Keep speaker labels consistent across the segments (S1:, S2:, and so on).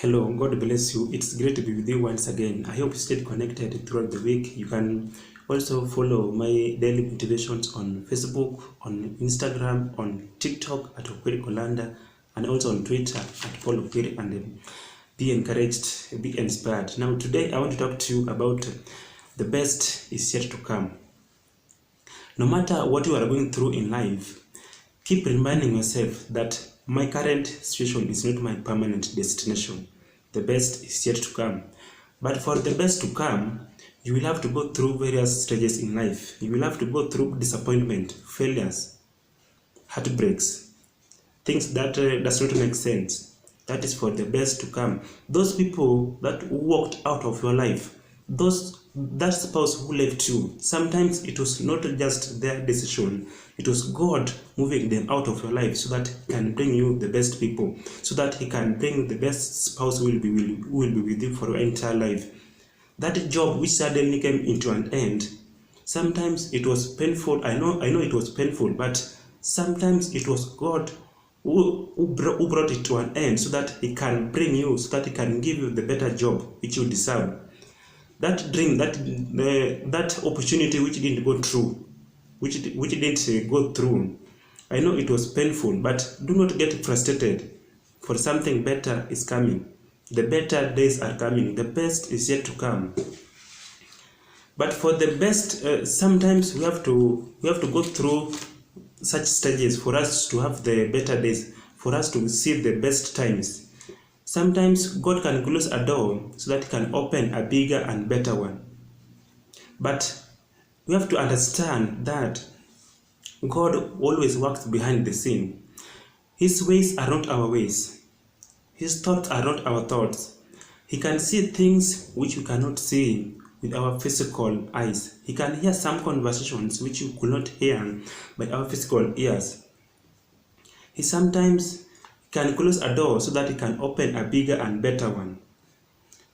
S1: Hello, God bless you. It's great to be with you once again. I hope you stayed connected throughout the week. You can also follow my daily motivations on Facebook, on Instagram, on TikTok at Okwiri Kolanda, and also on Twitter at Paul Okwiri, and be encouraged, be inspired. Now, today I want to talk to you about the best is yet to come. No matter what you are going through in life, keep reminding yourself that my current situation is not my permanent destination. The best is yet to come. But for the best to come, you will have to go through various stages in life. You will have to go through disappointment, failures, heartbreaks, things that does not make sense. That is for the best to come. Those people that walked out of your life, that spouse who left you, sometimes it was not just their decision, it was God moving them out of your life so that He can bring you the best people, so that He can bring the best spouse who will be with you for your entire life. That job which suddenly came into an end, sometimes it was painful. I know it was painful, but sometimes it was God who brought it to an end so that He can bring you, so that He can give you the better job which you deserve. That dream, that opportunity which didn't go through, which didn't go through, I know it was painful, but do not get frustrated, for something better is coming. The better days are coming. The best is yet to come. But for the best, sometimes we have to go through such stages for us to have the better days, for us to see the best times. Sometimes God can close a door so that He can open a bigger and better one. But we have to understand that God always works behind the scene. His ways are not our ways. His thoughts are not our thoughts. He can see things which we cannot see with our physical eyes. He can hear some conversations which you could not hear by our physical ears. He sometimes can close a door so that He can open a bigger and better one.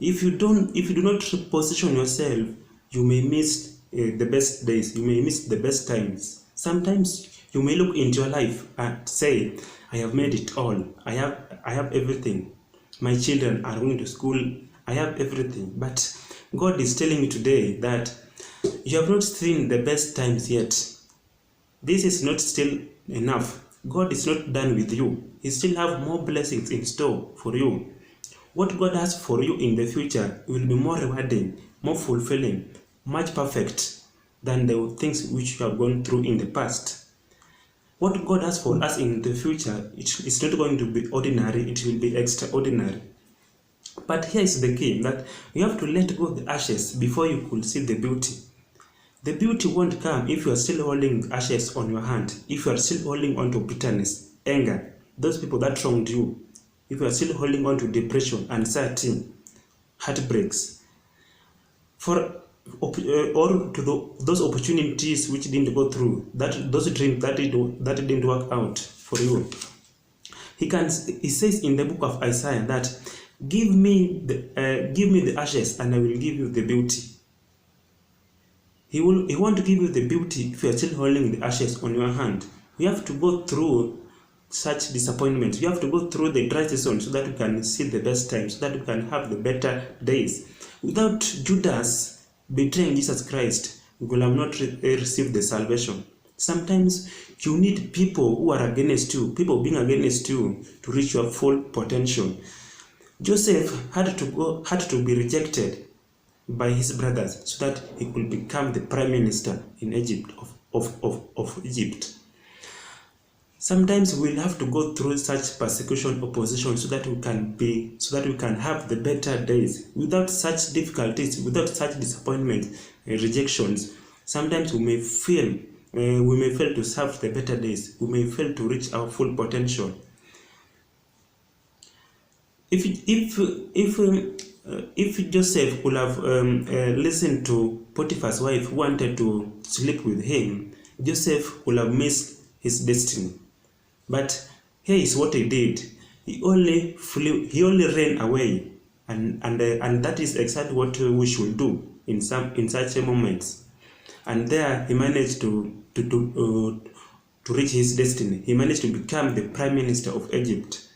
S1: If you do not position yourself, you may miss the best days. You may miss the best times. Sometimes you may look into your life and say, I have made it all. I have everything. My children are going to school. I have everything. But God is telling me today that you have not seen the best times yet. This is not still enough. God is not done with you. He still have more blessings in store for you. What God has for you in the future will be more rewarding, more fulfilling, much perfect than the things which you have gone through in the past. What God has for us in the future, it's not going to be ordinary, it will be extraordinary. But here is the key, that you have to let go of the ashes before you could see the beauty. The beauty won't come if you are still holding ashes on your hand, if you are still holding on to bitterness, anger, those people that wronged you, if you are still holding on to depression, anxiety, heartbreaks, or to those opportunities which didn't go through, those dreams that didn't work out for you. He says in the book of Isaiah that give me the ashes and I will give you the beauty. He want to give you the beauty if you are still holding the ashes on your hand. We have to go through such disappointments. You have to go through the dry season so that you can see the best times, so that you can have the better days. Without Judas betraying Jesus Christ, we will have not received the salvation. Sometimes you need people who are against you, people being against you, to reach your full potential. Joseph had to be rejected by his brothers so that he could become the prime minister in Egypt of Egypt. Sometimes we'll have to go through such persecution, opposition, so that we can have the better days. Without such difficulties, without such disappointment, rejections, sometimes we may fail to serve the better days. We may fail to reach our full potential. If Joseph could have listened to Potiphar's wife who wanted to sleep with him, Joseph would have missed his destiny. But here is what he did. He only ran away, and that is exactly what we should do in such moments. And there he managed to reach his destiny. He managed to become the prime minister of Egypt.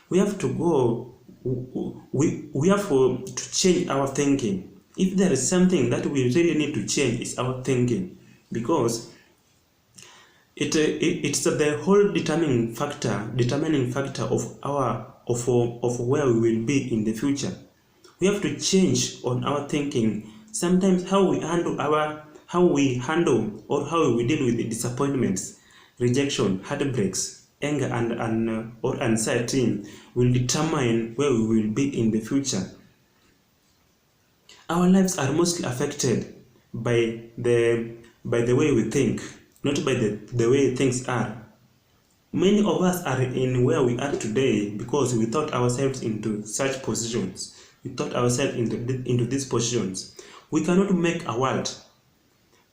S1: We have to go we have to change our thinking. If there is something that we really need to change, it's our thinking, because it's the whole determining factor of where we will be in the future. We have to change on our thinking. Sometimes how we handle or how we deal with the disappointments, rejection, heartbreaks, anger, and or anxiety will determine where we will be in the future. Our lives are mostly affected by the way we think, not by the way things are. Many of us are in where we are today because we thought ourselves into such positions. We thought ourselves into these positions. We cannot make a world,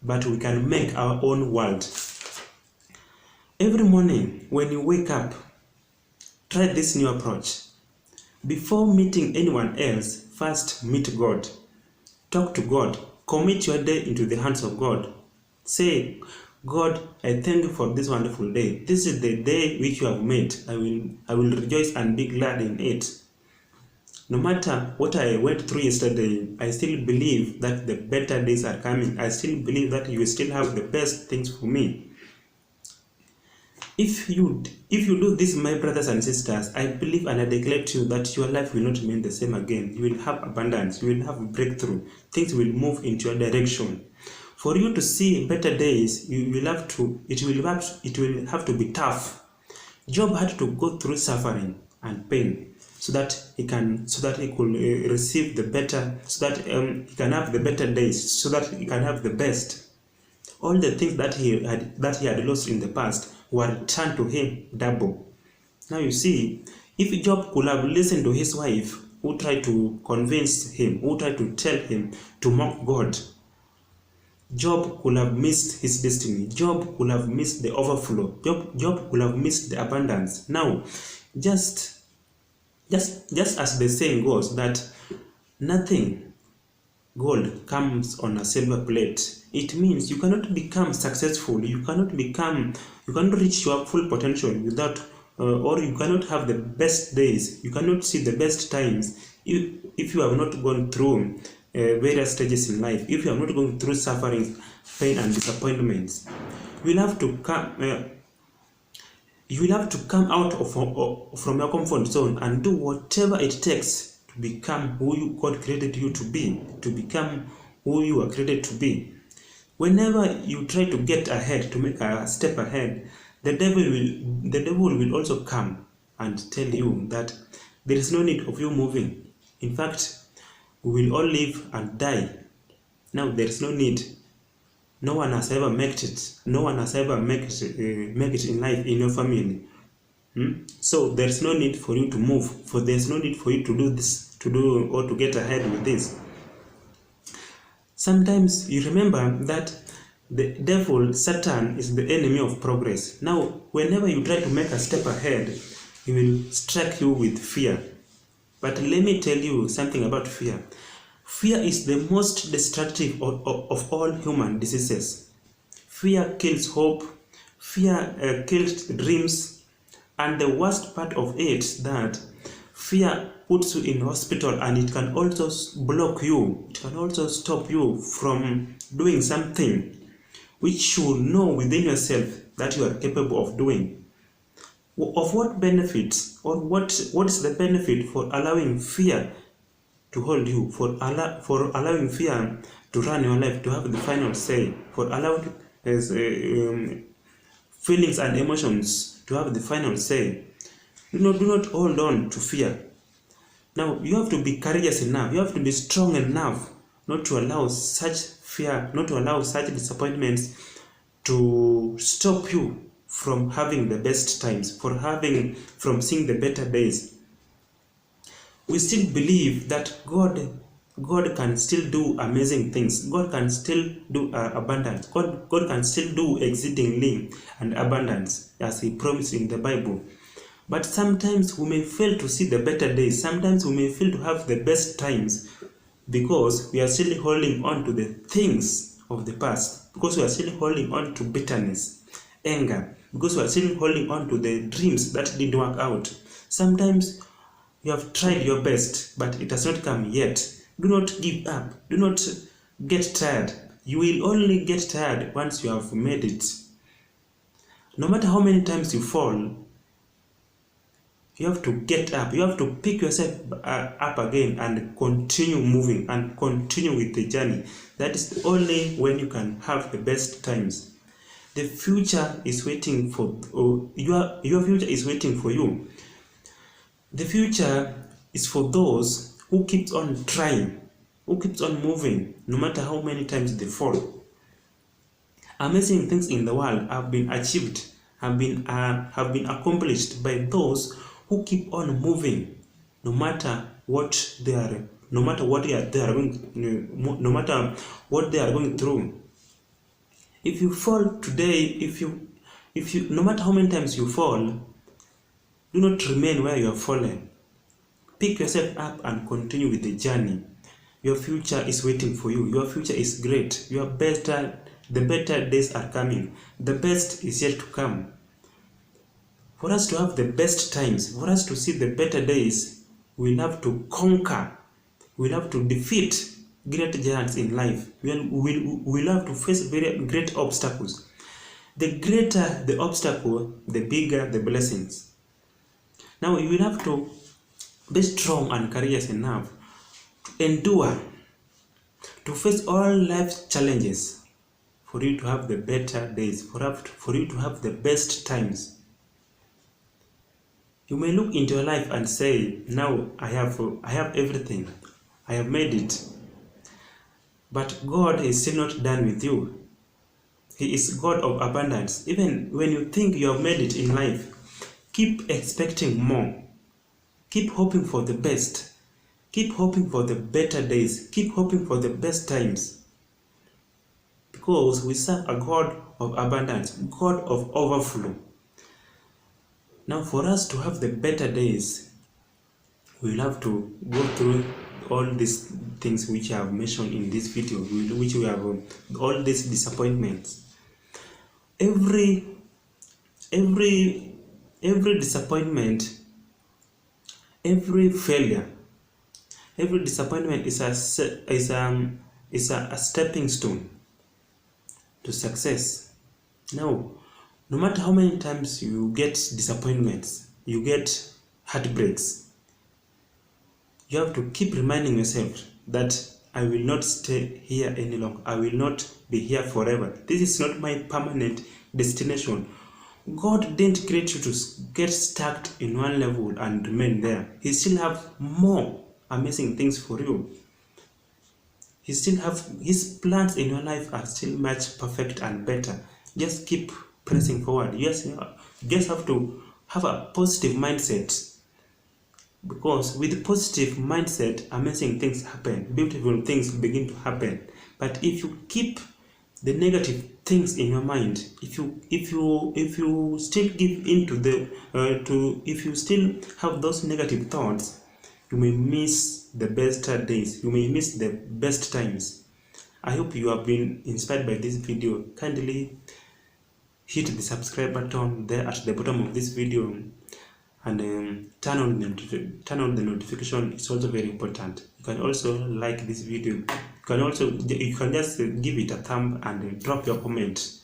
S1: but we can make our own world. Every morning when you wake up, try this new approach. Before meeting anyone else, first meet God. Talk to God. Commit your day into the hands of God. Say, God, I thank you for this wonderful day. This is the day which you have made. I will rejoice and be glad in it. No matter what I went through yesterday, I still believe that the better days are coming. I still believe that you still have the best things for me. If you do this, my brothers and sisters, I believe and I declare to you that your life will not remain the same again. You will have abundance. You will have breakthrough. Things will move into your direction. For you to see better days, it will have to be tough. Job had to go through suffering and pain so that he could receive the better, so that he can have the better days, so that he can have the best. All the things that he had lost in the past were returned to him double. Now you see, if Job could have listened to his wife, who tried to convince him, who tried to tell him to mock God, Job could have missed his destiny. Job could have missed the overflow. Job could have missed the abundance. Now, just as the saying goes, that nothing gold comes on a silver plate. It means you cannot become successful. You cannot reach your full potential without, or you cannot have the best days. You cannot see the best times if you have not gone through various stages in life. If you have not gone through suffering, pain, and disappointments, you will have to come out from your comfort zone and do whatever it takes to become who God created you to be, to become who you are created to be. Whenever you try to get ahead, to make a step ahead, the devil will also come and tell you that there is no need of you moving. In fact, we will all live and die. Now there is no need. No one has ever made it. No one has ever make it in life in your family. So there's no need for you to move. There's no need for you to do this, or to get ahead with this. Sometimes you remember that the devil, Satan, is the enemy of progress. Now, whenever you try to make a step ahead, he will strike you with fear. But let me tell you something about fear. Fear is the most destructive of all human diseases. Fear kills hope. Fear kills dreams. And the worst part of it is that fear puts you in hospital, and it can also block you. It can also stop you from doing something which you know within yourself that you are capable of doing. Of what benefits, or what is the benefit for allowing fear to hold you, for allowing fear to run your life, to have the final say, for allowing feelings and emotions to have the final say? Do not hold on to fear. Now, you have to be courageous enough, you have to be strong enough not to allow such fear, not to allow such disappointments to stop you from having the best times, from seeing the better days. We still believe that God can still do amazing things. God can still do abundance. God can still do exceedingly and abundance, as He promised in the Bible. But sometimes we may fail to see the better days. Sometimes we may fail to have the best times because we are still holding on to the things of the past, because we are still holding on to bitterness, anger, because we are still holding on to the dreams that didn't work out. Sometimes You have tried your best, but it has not come yet. Do not give up. Do not get tired. You will only get tired once you have made it. No matter how many times you fall, you have to get up. You have to pick yourself up again and continue moving and continue with the journey. That is only when you can have the best times. The future is waiting for your future is waiting for you. The future is for those who keeps on trying, who keeps on moving, no matter how many times they fall. Amazing things in the world have been achieved, have been accomplished by those who keep on moving, no matter what they are, no matter what they are going, no matter what they are going through. If you fall today, no matter how many times you fall, do not remain where you have fallen. Pick yourself up and continue with the journey. Your future is waiting for you. Your future is great. The better days are coming. The best is yet to come. For us to have the best times, for us to see the better days, we'll have to conquer. We'll have to defeat great giants in life. We'll have to face very great obstacles. The greater the obstacle, the bigger the blessings. Now you will have to be strong and courageous enough to endure, to face all life's challenges, for you to have the better days, for you to have the best times. You may look into your life and say, now I have everything, I have made it. But God is still not done with you. He is God of abundance. Even when you think you have made it in life, keep expecting more. Keep hoping for the best. Keep hoping for the better days. Keep hoping for the best times. Because we serve a God of abundance, God of overflow. Now for us to have the better days, we'll have to go through all these things which I have mentioned in this video, which we have all these disappointments. Every disappointment, every failure, every disappointment is a stepping stone to success. Now, no matter how many times you get disappointments, you get heartbreaks, you have to keep reminding yourself that I will not stay here any longer. I will not be here forever. This is not my permanent destination. God didn't create you to get stuck in one level and remain there. He still have more amazing things for you. He still have his plans in your life are still much perfect and better. Just keep pressing forward. Yes, you just have to have a positive mindset. Because with positive mindset, amazing things happen, beautiful things begin to happen. But if you keep the negative things in your mind, if you still give into if you still have those negative thoughts, you may miss the better days. You may miss the best times. I hope you have been inspired by this video. Kindly hit the subscribe button there at the bottom of this video, and turn on the notification. It's also very important. You can also like this video. You can just give it a thumb and drop your comment.